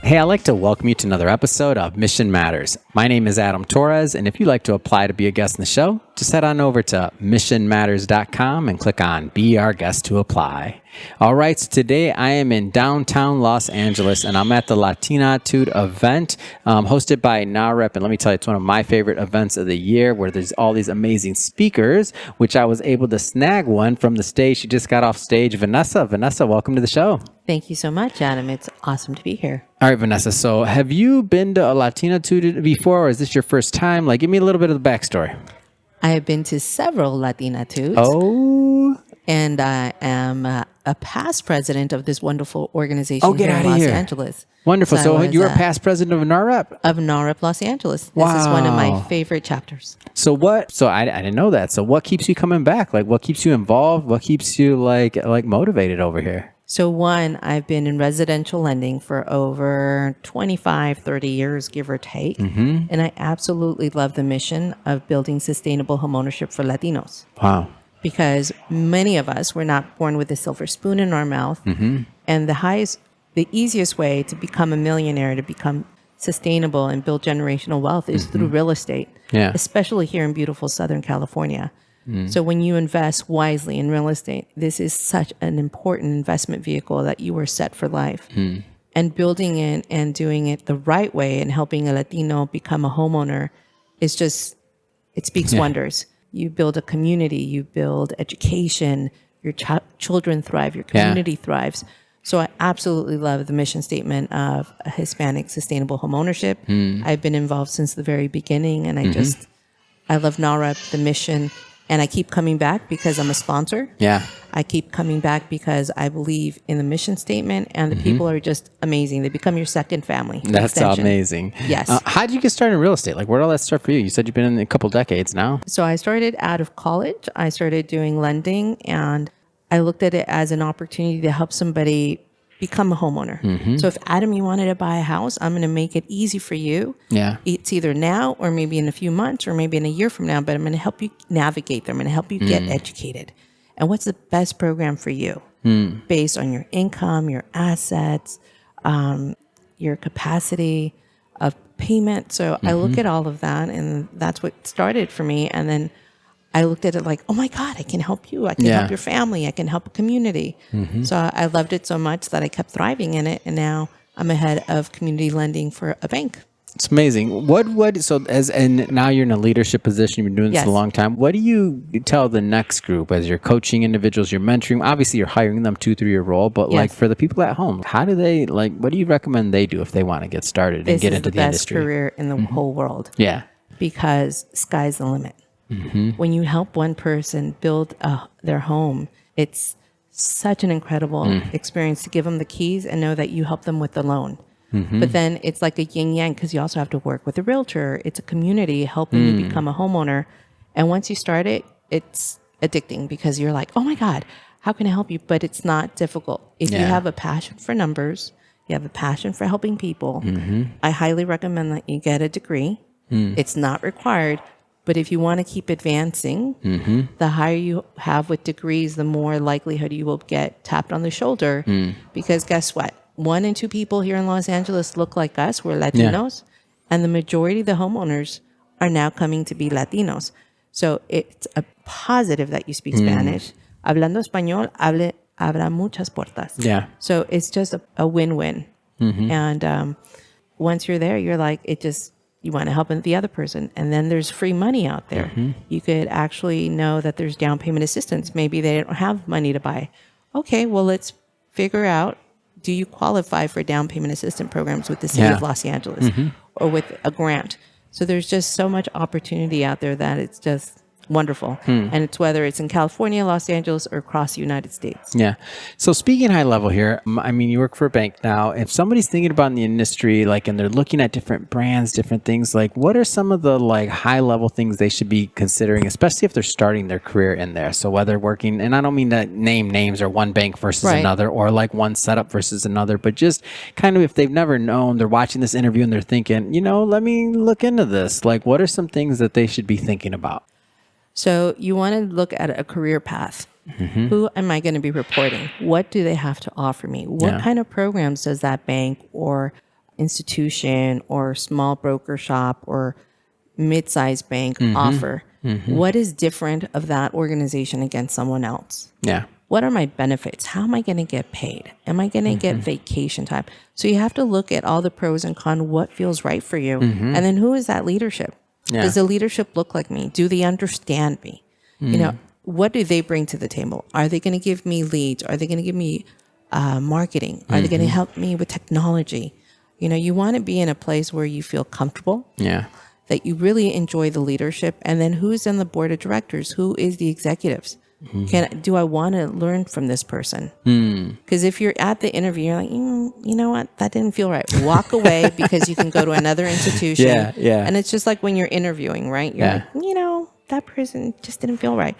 Hey, I'd like to welcome you to another episode of Mission Matters. My name is Adam Torres, and if you'd like to apply to be a guest in the show, just head on over to missionmatters.com and click on Be Our Guest to apply. All right, so today I am in downtown Los Angeles, and I'm at the Latinitude event hosted by NAREP. And let me tell you, it's one of my favorite events of the year where there's all these amazing speakers, which I was able to snag one from the stage. She just got off stage. Vanessa, welcome to the show. Thank you so much, Adam. It's awesome to be here. All right, Vanessa. So have you been to a Latinitude before, or is this your first time? Like, give me a little bit of the backstory. I have been to several Latinatudes. Oh. And I am a past president of this wonderful organization get here out in of Los here. Angeles. Wonderful. So you're a past president of NAREP? Of NAREP Los Angeles. This is one of my Wow. favorite chapters. So what? So I didn't know that. So what keeps you coming back? Like, what keeps you involved? What keeps you like motivated over here? So one, I've been in residential lending for over 25, 30 years, give or take. Mm-hmm. And I absolutely love the mission of building sustainable homeownership for Latinos. Wow. Because many of us were not born with a silver spoon in our mouth. Mm-hmm. And the easiest way to become a millionaire, to become sustainable and build generational wealth is through real estate, Yeah. especially here in beautiful Southern California. So when you invest wisely in real estate, this is such an important investment vehicle that you are set for life. And building it and doing it the right way and helping a Latino become a homeowner is just, it speaks wonders. You build a community, you build education, your children thrive, your community thrives. So I absolutely love the mission statement of a Hispanic sustainable homeownership. I've been involved since the very beginning, and I love NAREP, the mission, and I keep coming back because I'm a sponsor. Yeah. I keep coming back because I believe in the mission statement, and the people are just amazing. They become your second family. That's extension. amazing. Yes. How did you get started in real estate? Like, where did all that start for you? You said you've been in a couple decades now. So I started out of college. I started doing lending, and I looked at it as an opportunity to help somebody become a homeowner. So if Adam, you wanted to buy a house, I'm going to make it easy for you. Yeah. It's either now or maybe in a few months or maybe in a year from now, but I'm going to help you navigate them. I'm going to help you get educated. And what's the best program for you based on your income, your assets, your capacity of payment. So I look at all of that, and that's what started for me. And then I looked at it like, oh my God, I can help you. I can help your family. I can help a community. So I loved it so much that I kept thriving in it. And now I'm a head of community lending for a bank. It's amazing. And now you're in a leadership position. You've been doing this a long time. What do you tell the next group as you're coaching individuals, you're mentoring? Obviously, you're hiring them 2-3 year role, but like for the people at home, how do they what do you recommend they do if they want to get started and get into the industry? This is the best career in the whole world. Yeah. Because sky's the limit. When you help one person build their home, it's such an incredible experience to give them the keys and know that you help them with the loan. But then it's like a yin yang because you also have to work with a realtor. It's a community helping you become a homeowner. And once you start it, it's addicting because you're like, oh my God, how can I help you? But it's not difficult. If you have a passion for numbers, you have a passion for helping people, I highly recommend that you get a degree. It's not required. But if you want to keep advancing, the higher you have with degrees, the more likelihood you will get tapped on the shoulder. Because guess what? 1 in 2 people here in Los Angeles look like us. We're Latinos. And the majority of the homeowners are now coming to be Latinos. So it's a positive that you speak Spanish. Hablando español, abra muchas puertas. Yeah. So it's just a win-win. And once you're there, you're like, you want to help the other person. And then there's free money out there. You could actually know that there's down payment assistance. Maybe they don't have money to buy. Okay, well, let's figure out, do you qualify for down payment assistance programs with the city of Los Angeles or with a grant? So there's just so much opportunity out there that it's just wonderful. And it's whether it's in California, Los Angeles, or across the United States. Yeah. So speaking high level here, I mean, you work for a bank now. If somebody's thinking about in the industry, and they're looking at different brands, different things, what are some of the high level things they should be considering, especially if they're starting their career in there? So whether working, and I don't mean to name names or one bank versus another, or one setup versus another, but just kind of if they've never known, they're watching this interview and they're thinking, let me look into this. What are some things that they should be thinking about? So you want to look at a career path. Who am I going to be reporting? What do they have to offer me? What kind of programs does that bank or institution or small broker shop or mid-sized bank offer? What is different of that organization against someone else? Yeah. What are my benefits? How am I going to get paid? Am I going to get vacation time? So you have to look at all the pros and cons, what feels right for you. And then who is that leadership? Yeah. Does the leadership look like me? Do they understand me? What do they bring to the table? Are they going to give me leads? Are they going to give me marketing? Are they going to help me with technology? You want to be in a place where you feel comfortable. Yeah. That you really enjoy the leadership, and then who's in the board of directors? Who is the executives? Do I want to learn from this person? Because if you're at the interview, you're like, you know what, that didn't feel right. Walk away because you can go to another institution. Yeah. And it's just like when you're interviewing, right? You're like, that person just didn't feel right.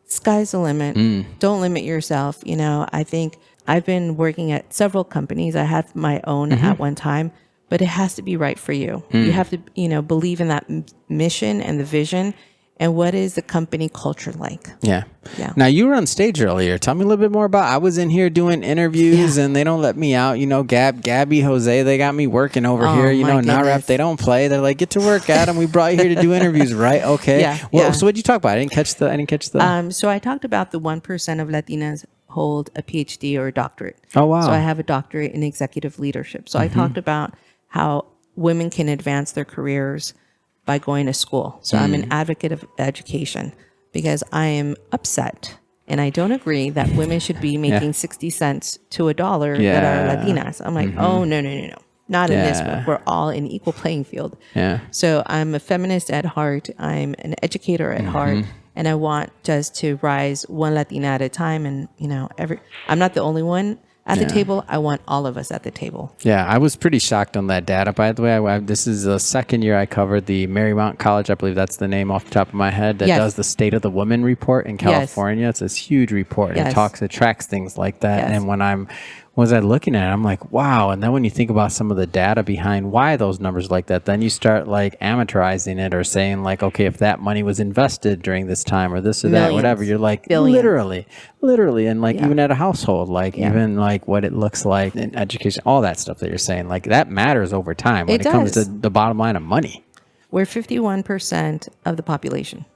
Sky's the limit. Don't limit yourself. I think I've been working at several companies. I had my own at one time. But it has to be right for you. You have to, believe in that mission and the vision. And what is the company culture like? Yeah. Yeah. Now, you were on stage earlier. Tell me a little bit more about. I was in here doing interviews, and they don't let me out. Gabby, Jose, they got me working over here. Not rap. They don't play. They're like, get to work, Adam. We brought you here to do interviews, right? Okay. So what did you talk about? I didn't catch the. So I talked about the 1% of Latinas hold a PhD or a doctorate. Oh wow. So I have a doctorate in executive leadership. So I talked about how women can advance their careers by going to school. So I'm an advocate of education because I am upset and I don't agree that women should be making 60 cents to $1 that are Latinas. I'm like, oh, no. Not in this book. We're all in equal playing field. Yeah. So I'm a feminist at heart. I'm an educator at heart. And I want just to rise one Latina at a time. And, I'm not the only one at the table. I want all of us at the table. Yeah, I was pretty shocked on that data, by the way. This is the second year I covered the Marymount College, I believe that's the name off the top of my head, that does the State of the Woman report in California. It's this huge report. And it tracks things like that. And when I was looking at it, I'm like, wow. And then when you think about some of the data behind why those numbers like that, then you start like amateurizing it or saying like, okay, if that money was invested during this time or this or that, whatever, you're like, literally. And like even at a household, like even like what it looks like in education, all that stuff that you're saying, like that matters over time when it comes to the bottom line of money. We're 51% of the population.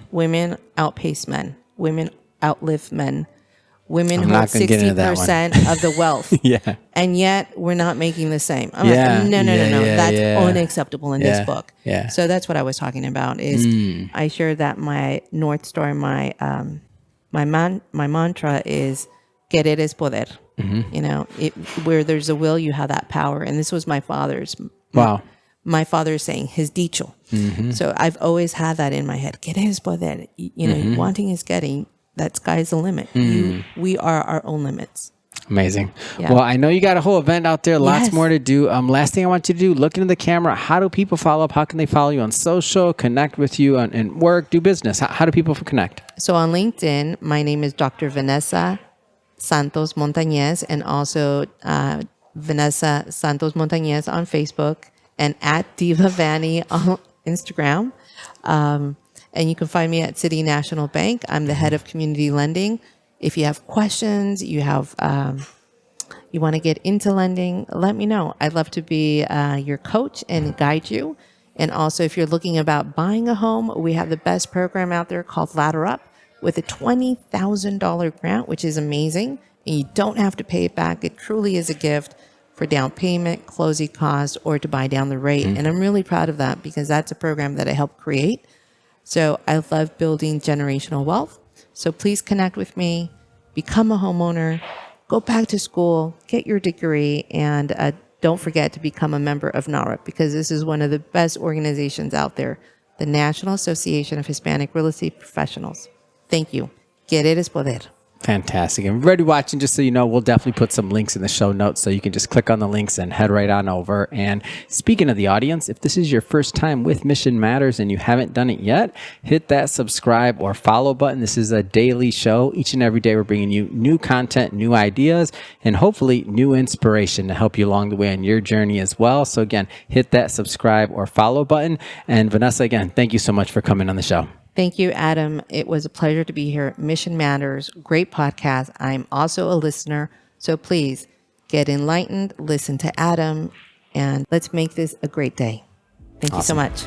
Women outpace men. Women outlive men. Women hold 60% of the wealth. And yet we're not making the same. I'm like, no. That's unacceptable in this book. So that's what I was talking about is I shared that my North Star, my mantra is querer es poder. Where there's a will, you have that power. And this was my father's. Wow. My father's saying his dicho. So I've always had that in my head. Querer es poder. Wanting is getting. That sky's the limit. We are our own limits. Amazing. Yeah. Well, I know you got a whole event out there. Lots more to do. Last thing I want you to do, look into the camera. How do people follow up? How can they follow you on social, connect with you and work, do business? How do people connect? So on LinkedIn, my name is Dr. Vanessa Santos Montañez, and also Vanessa Santos Montañez on Facebook, and at Diva Vanny on Instagram. And you can find me at City National Bank. I'm the head of community lending. If you have questions, you want to get into lending, let me know. I'd love to be your coach and guide you. And also, if you're looking about buying a home, we have the best program out there called Ladder Up with a $20,000 grant, which is amazing. And you don't have to pay it back. It truly is a gift for down payment, closing costs, or to buy down the rate. And I'm really proud of that because that's a program that I helped create. So I love building generational wealth. So please connect with me, become a homeowner, go back to school, get your degree, and don't forget to become a member of NAREP because this is one of the best organizations out there, the National Association of Hispanic Real Estate Professionals. Thank you. Querer es poder. Fantastic. And everybody watching, just so you know, we'll definitely put some links in the show notes so you can just click on the links and head right on over. And speaking of the audience, if this is your first time with Mission Matters and you haven't done it yet, hit that subscribe or follow button. This is a daily show. Each and every day, we're bringing you new content, new ideas, and hopefully new inspiration to help you along the way on your journey as well. So again, hit that subscribe or follow button. And Vanessa, again, thank you so much for coming on the show. Thank you, Adam. It was a pleasure to be here. Mission Matters, great podcast. I'm also a listener. So please get enlightened, listen to Adam, and let's make this a great day. Thank you so much.